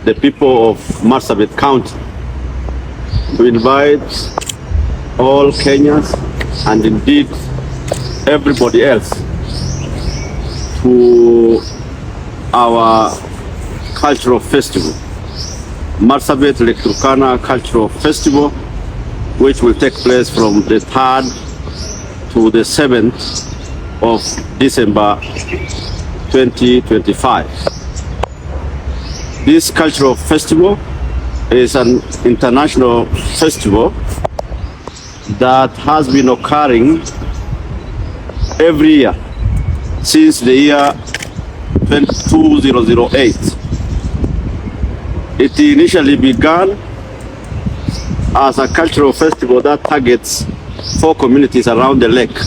the people of Marsabit County to invite all Kenyans and indeed everybody else to our cultural festival, Marsabit Lake Turkana Cultural Festival, which will take place from the 3rd to the 7th of December 2025. This cultural festival is an international festival that has been occurring every year since the year 2008. It initially began as a cultural festival that targets 4 communities around the lake.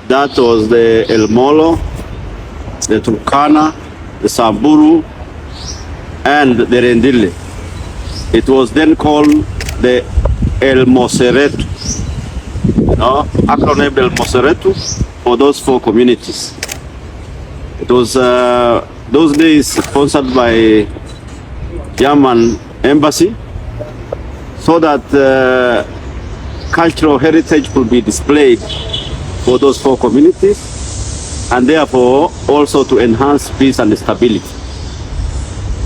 That was the El Molo, the Turkana, the Samburu, and the Rendille. It was then called the El Moseretu, acronym El Moseretu, for those 4 communities. It was those days sponsored by German Embassy, so that cultural heritage could be displayed for those 4 communities, and therefore also to enhance peace and stability.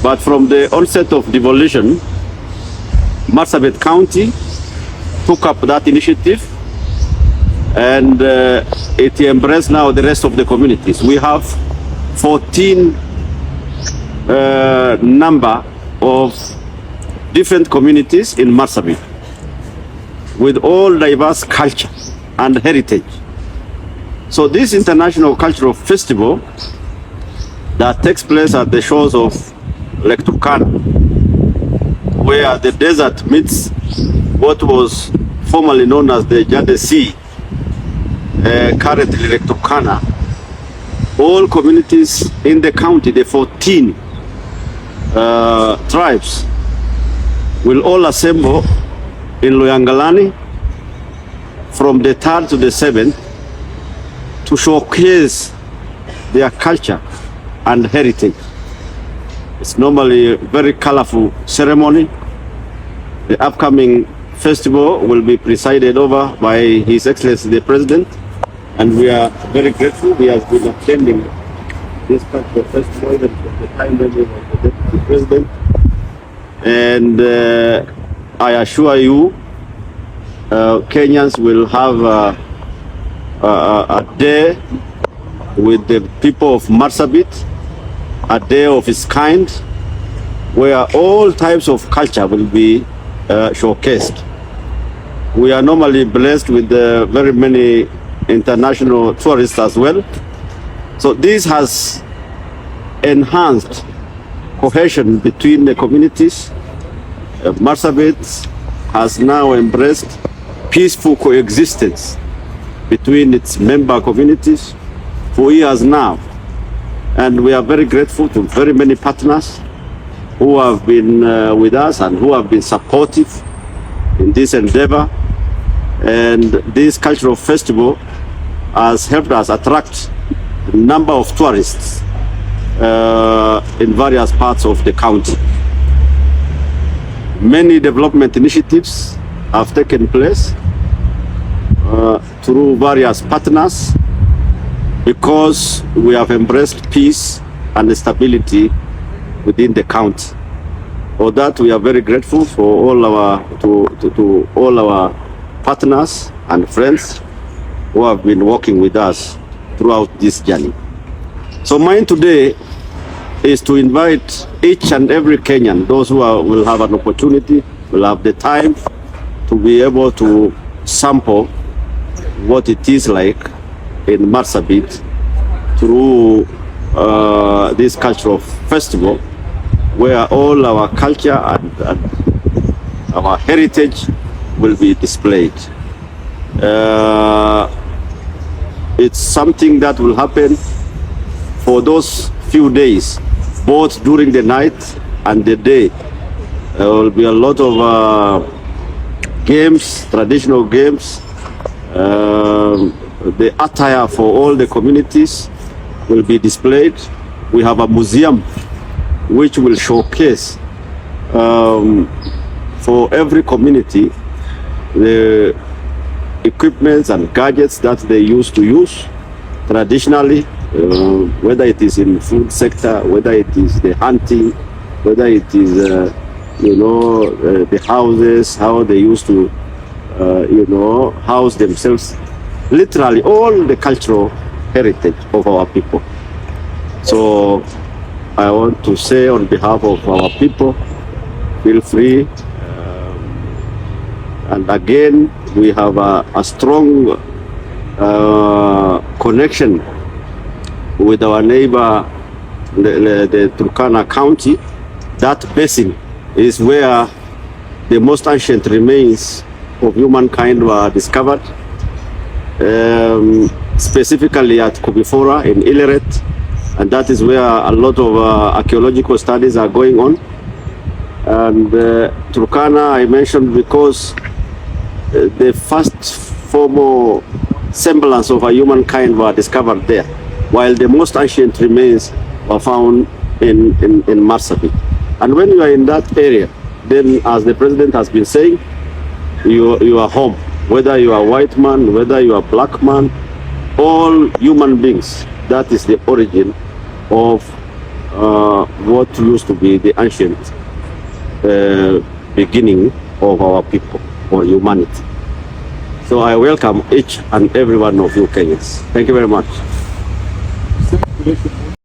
But from the onset of devolution, Marsabit County took up that initiative, and it embraced now the rest of the communities. We have 14 number of different communities in Marsabit with all diverse culture and heritage. So this international cultural festival that takes place at the shores of Lake Turkana, where the desert meets what was formerly known as the Jade Sea, currently Lake Turkana. All communities in the county, the 14 tribes, will all assemble in Loyangalani from the 3rd to the 7th to showcase their culture and heritage. It's normally a very colorful ceremony. The upcoming festival will be presided over by His Excellency the President, and we are very grateful. He has been attending this cultural festival even from the time when he was the Deputy President. And I assure you, Kenyans will have a day with the people of Marsabit, a day of its kind, where all types of culture will be showcased. We are normally blessed with very many international tourists as well. So this has enhanced cohesion between the communities. Marsabit has now embraced peaceful coexistence between its member communities for years now. And we are very grateful to very many partners who have been with us and who have been supportive in this endeavor. And this cultural festival has helped us attract a number of tourists in various parts of the county. Many development initiatives have taken place through various partners, because we have embraced peace and stability within the county. For that, we are very grateful for all our to all our partners and friends who have been working with us throughout this journey. So mine today is to invite each and every Kenyan, those who will have an opportunity, will have the time to be able to sample what it is like in Marsabit through this cultural festival, where all our culture and our heritage will be displayed. It's something that will happen for those few days, both during the night and the day. There will be a lot of games, traditional games. The attire for all the communities will be displayed. We have a museum which will showcase for every community the equipments and gadgets that they used to use traditionally, whether it is in food sector, whether it is the hunting, whether it is the houses, how they used to house themselves, literally all the cultural heritage of our people. So I want to say on behalf of our people, feel free. And again, we have a strong connection with our neighbor, the Turkana County. That basin is where the most ancient remains of humankind were discovered, specifically at Kubifora in Ileret, and that is where a lot of archaeological studies are going on. And Turkana I mentioned because the first formal semblance of a humankind were discovered there, while the most ancient remains were found in Marsabit. And when you are in that area, then as the president has been saying, you are home. Whether you are a white man, whether you are a black man, all human beings, that is the origin of what used to be the ancient beginning of our people or humanity. So I welcome each and every one of you Kenyans. Thank you very much.